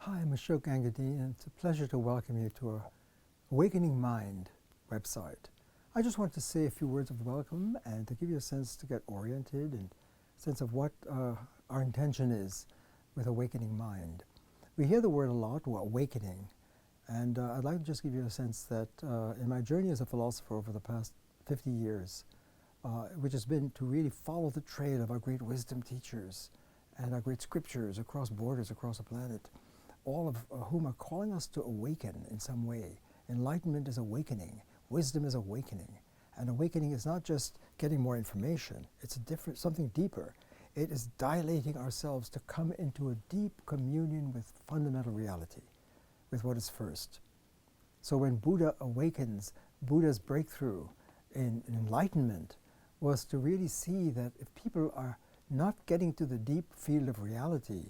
Hi, I'm Ashok Gangadine, and it's a pleasure to welcome you to our Awakening Mind website. I just want to say a few words of welcome and to give you a sense to get oriented and a sense of what our intention is with Awakening Mind. We hear the word a lot, well, awakening, and I'd like to just give you a sense that in my journey as a philosopher over the past 50 years, which has been to really follow the trail of our great wisdom teachers and our great scriptures across borders, across the planet, all of whom are calling us to awaken in some way. Enlightenment is awakening. Wisdom is awakening. And awakening is not just getting more information. It's something deeper. It is dilating ourselves to come into a deep communion with fundamental reality, with what is first. So when Buddha awakens, Buddha's breakthrough in enlightenment was to really see that if people are not getting to the deep field of reality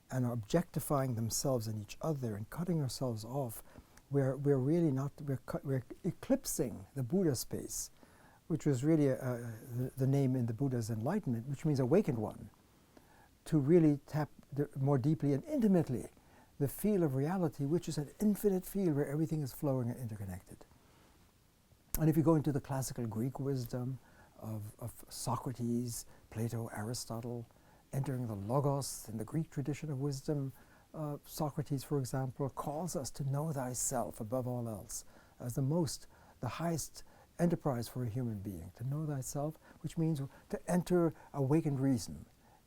and are objectifying themselves and each other and cutting ourselves off, we're really not, we're eclipsing the Buddha space, which was really the name in the Buddha's enlightenment, which means awakened one, to really tap more deeply and intimately the field of reality, which is an infinite field where everything is flowing and interconnected. And if you go into the classical Greek wisdom of Socrates, Plato, Aristotle, entering the Logos in the Greek tradition of wisdom, Socrates, for example, calls us to know thyself above all else as the highest enterprise for a human being, to know thyself, which means to enter awakened reason,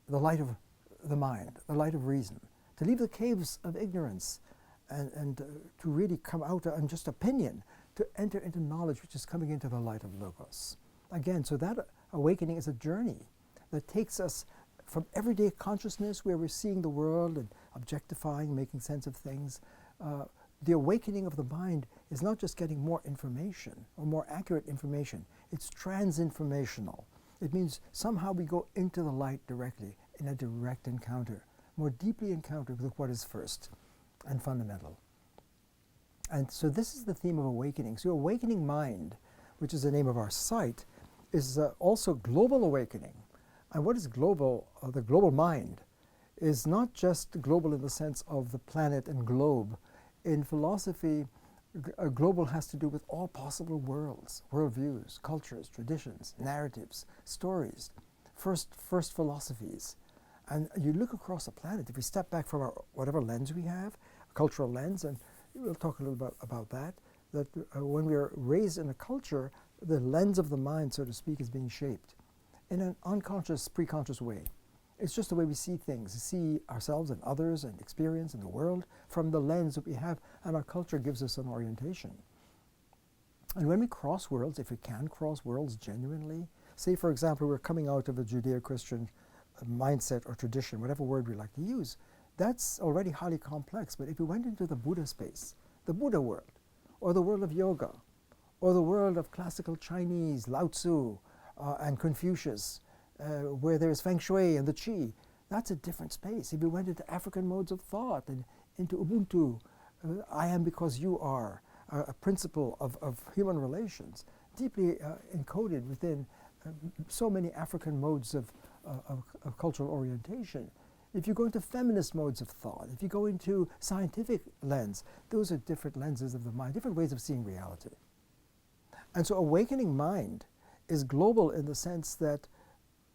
the light of the mind, the light of reason, to leave the caves of ignorance and to really come out on just opinion, to enter into knowledge which is coming into the light of Logos. Again, so that awakening is a journey that takes us from everyday consciousness where we're seeing the world and objectifying, making sense of things. The awakening of the mind is not just getting more information or more accurate information, it's transinformational. It means somehow we go into the light directly in a direct encounter, more deeply encountered with what is first and fundamental. And so this is the theme of awakening. So Awakening Mind, which is the name of our site, is also global awakening. And what is global? The global mind is not just global in the sense of the planet and globe. In philosophy, global has to do with all possible worlds, worldviews, cultures, traditions, narratives, stories, first philosophies. And you look across the planet, if we step back from our, whatever lens we have, a cultural lens, and we'll talk a little bit about that when we are raised in a culture, the lens of the mind, so to speak, is being shaped in an unconscious, preconscious way. It's just the way we see things, see ourselves and others and experience in the world from the lens that we have, and our culture gives us an orientation. And when we cross worlds, if we can cross worlds genuinely, say for example we're coming out of a Judeo-Christian mindset or tradition, whatever word we like to use, that's already highly complex. But if we went into the Buddha space, the Buddha world, or the world of yoga, or the world of classical Chinese, Lao Tzu, and Confucius, where there is Feng Shui and the Qi, that's a different space. If we went into African modes of thought and into Ubuntu, I am because you are, a principle of human relations, deeply encoded within so many African modes of cultural orientation. If you go into feminist modes of thought, if you go into scientific lens, those are different lenses of the mind, different ways of seeing reality. And so Awakening Mind is global in the sense that,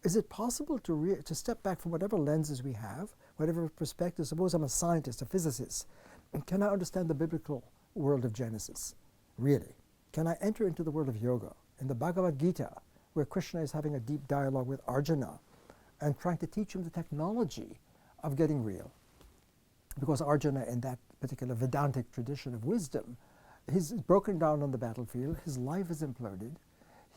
is it possible to step back from whatever lenses we have, whatever perspective? Suppose I'm a scientist, a physicist, and can I understand the biblical world of Genesis? Really? Can I enter into the world of yoga? In the Bhagavad Gita, where Krishna is having a deep dialogue with Arjuna and trying to teach him the technology of getting real. Because Arjuna, in that particular Vedantic tradition of wisdom, he's broken down on the battlefield, his life is imploded,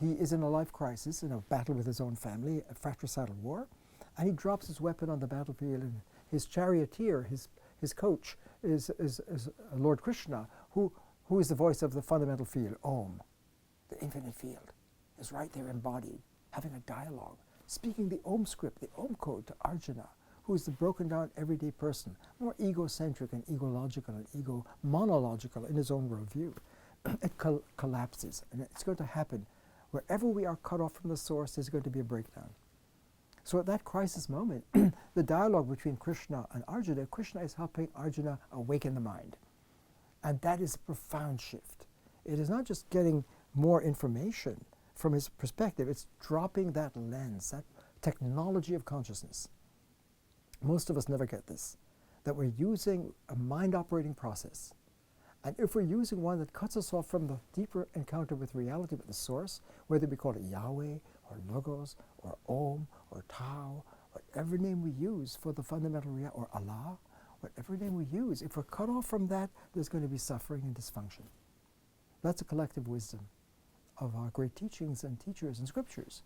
he is in a life crisis, in a battle with his own family, a fratricidal war, and he drops his weapon on the battlefield, and his charioteer, his coach, is Lord Krishna, who is the voice of the fundamental field, Om. The infinite field is right there embodied, having a dialogue, speaking the Om script, the Om code to Arjuna, who is the broken down everyday person, more egocentric and egological and ego-monological in his own worldview. It collapses, and it's going to happen. Wherever we are cut off from the source, there's going to be a breakdown. So at that crisis moment, the dialogue between Krishna and Arjuna, Krishna is helping Arjuna awaken the mind. And that is a profound shift. It is not just getting more information from his perspective, it's dropping that lens, that technology of consciousness. Most of us never get this, that we're using a mind operating process. And if we're using one that cuts us off from the deeper encounter with reality, with the source, whether we call it Yahweh or Logos or Om or Tao, whatever name we use for the fundamental reality, or Allah, whatever name we use, if we're cut off from that, there's going to be suffering and dysfunction. That's a collective wisdom of our great teachings and teachers and scriptures.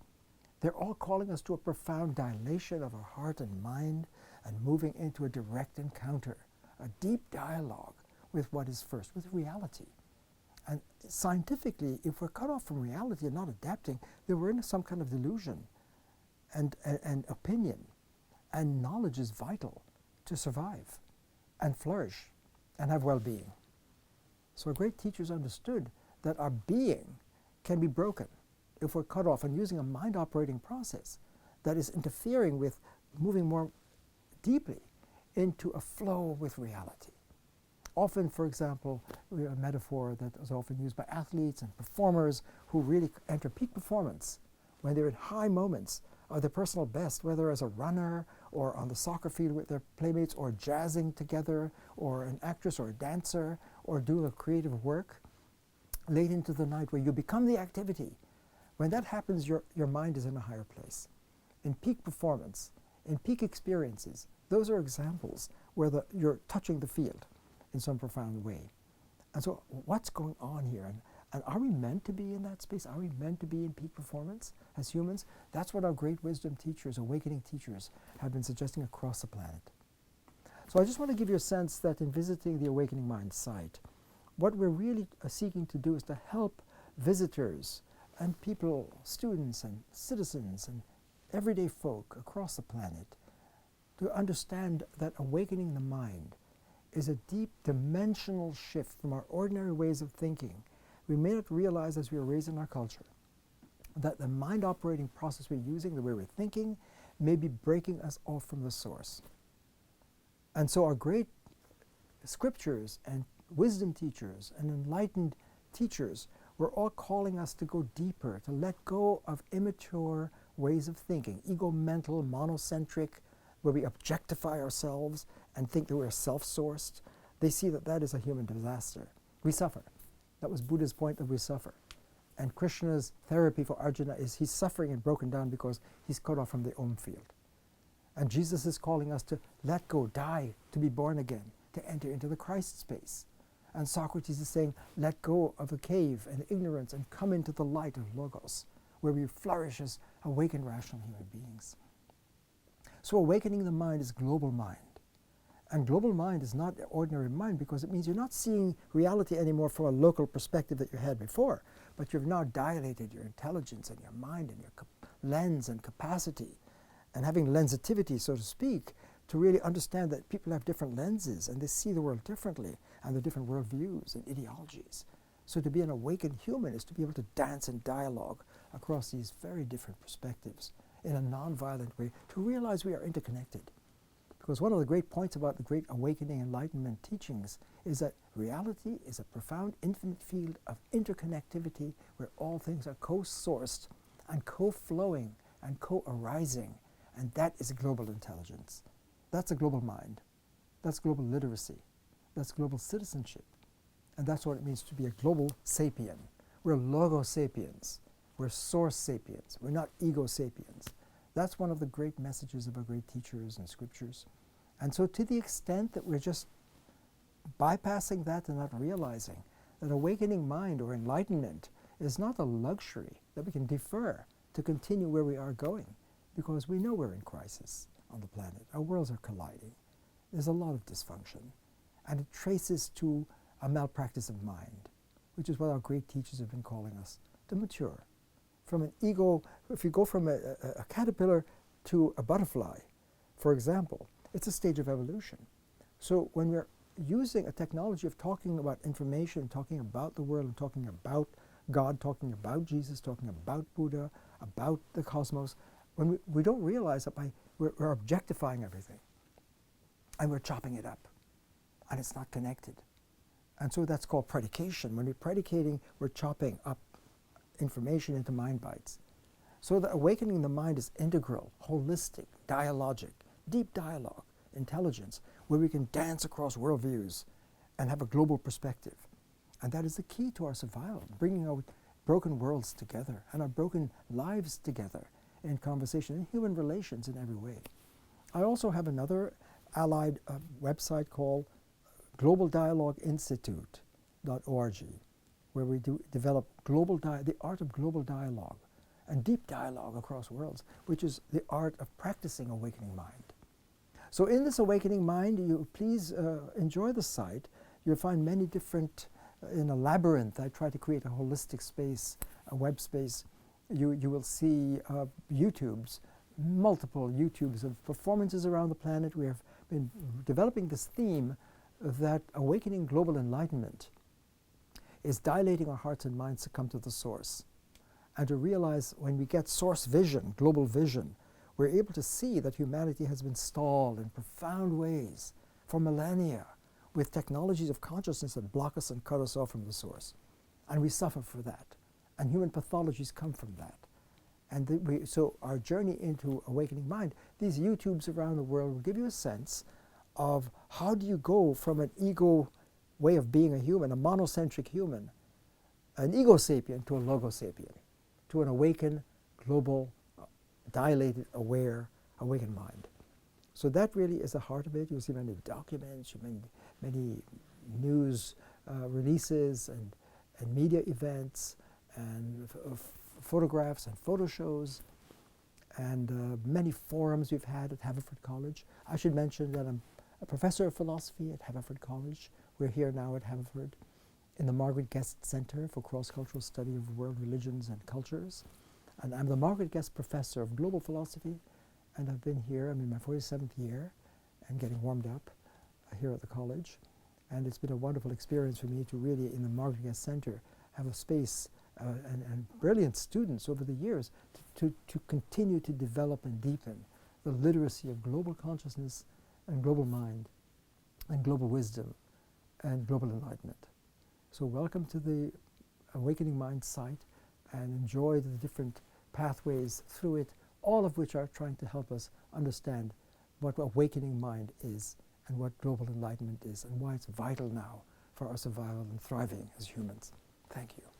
They're all calling us to a profound dilation of our heart and mind and moving into a direct encounter, a deep dialogue with what is first, with reality. And scientifically, if we're cut off from reality and not adapting, then we're in some kind of delusion and opinion. And knowledge is vital to survive and flourish and have well-being. So our great teachers understood that our being can be broken if we're cut off and using a mind operating process that is interfering with moving more deeply into a flow with reality. Often, for example, a metaphor that is often used by athletes and performers who really enter peak performance when they're in high moments of their personal best, whether as a runner or on the soccer field with their playmates or jazzing together, or an actress or a dancer, or doing a creative work late into the night where you become the activity. When that happens, your mind is in a higher place. In peak performance, in peak experiences, those are examples where you're touching the field in some profound way. And so what's going on here? And are we meant to be in that space? Are we meant to be in peak performance as humans? That's what our great wisdom teachers, awakening teachers, have been suggesting across the planet. So I just want to give you a sense that in visiting the Awakening Mind site, what we're really seeking to do is to help visitors and people, students and citizens and everyday folk across the planet to understand that awakening the mind is a deep dimensional shift from our ordinary ways of thinking. We may not realize as we are raised in our culture that the mind operating process we're using, the way we're thinking, may be breaking us off from the source. And so our great scriptures and wisdom teachers and enlightened teachers were all calling us to go deeper, to let go of immature ways of thinking, ego-mental, monocentric, where we objectify ourselves and think that we're self-sourced. They see that that is a human disaster. We suffer. That was Buddha's point, that we suffer. And Krishna's therapy for Arjuna is he's suffering and broken down because he's cut off from the Om field. And Jesus is calling us to let go, die, to be born again, to enter into the Christ space. And Socrates is saying, let go of the cave and ignorance and come into the light of Logos, where we flourish as awakened rational human beings. So awakening the mind is global mind. And global mind is not ordinary mind because it means you're not seeing reality anymore from a local perspective that you had before, but you've now dilated your intelligence and your mind and your lens and capacity, and having lensitivity, so to speak, to really understand that people have different lenses and they see the world differently and the different worldviews and ideologies. So to be an awakened human is to be able to dance in dialogue across these very different perspectives in a non-violent way, to realize we are interconnected. Because one of the great points about the great awakening enlightenment teachings is that reality is a profound infinite field of interconnectivity where all things are co-sourced and co-flowing and co-arising, and that is global intelligence. That's a global mind. That's global literacy. That's global citizenship. And that's what it means to be a global sapien. We're Logos sapiens. We're source sapiens. We're not ego sapiens. That's one of the great messages of our great teachers and scriptures. And so to the extent that we're just bypassing that and not realizing that awakening mind or enlightenment is not a luxury that we can defer to continue where we are going, because we know we're in crisis on the planet. Our worlds are colliding. There's a lot of dysfunction. And it traces to a malpractice of mind, which is what our great teachers have been calling us to mature. From an ego, if you go from a caterpillar to a butterfly, for example, it's a stage of evolution. So when we're using a technology of talking about information, talking about the world, and talking about God, talking about Jesus, talking about Buddha, about the cosmos, when we don't realize that we're objectifying everything and we're chopping it up and it's not connected. And so that's called predication. When we're predicating, we're chopping up information into mind bites. So the awakening the mind is integral, holistic, dialogic, deep dialogue, intelligence, where we can dance across worldviews and have a global perspective. And that is the key to our survival, bringing our broken worlds together and our broken lives together in conversation, in human relations in every way. I also have another allied website called globaldialogueinstitute.org, where we develop the art of global dialogue and deep dialogue across worlds, which is the art of practicing awakening mind. So in this awakening mind, you please enjoy the site. You'll find many different, in a labyrinth, I try to create a holistic space, a web space. You will see YouTubes, multiple YouTubes of performances around the planet. We have been developing this theme that awakening global enlightenment is dilating our hearts and minds to come to the source and to realize when we get source vision, global vision, we're able to see that humanity has been stalled in profound ways for millennia with technologies of consciousness that block us and cut us off from the source. And we suffer for that. And human pathologies come from that. And so our journey into awakening mind, these YouTubes around the world will give you a sense of how do you go from an ego way of being a human, a monocentric human, an ego sapien to a logo sapien, to an awakened, global, dilated, aware, awakened mind. So that really is the heart of it. You'll see many documents, many news releases and media events and photographs and photo shows and many forums we've had at Haverford College. I should mention that I'm a professor of philosophy at Haverford College. We're here now at Haverford in the Margaret Guest Center for Cross-Cultural Study of World Religions and Cultures. And I'm the Margaret Guest Professor of Global Philosophy, and I've been here, I'm in my 47th year and getting warmed up here at the college. And it's been a wonderful experience for me to really, in the Margaret Guest Center, have a space and brilliant students over the years to continue to develop and deepen the literacy of global consciousness and global mind and global wisdom and global enlightenment. So welcome to the Awakening Mind site and enjoy the different pathways through it, all of which are trying to help us understand what awakening mind is and what global enlightenment is and why it's vital now for our survival and thriving as humans. Thank you.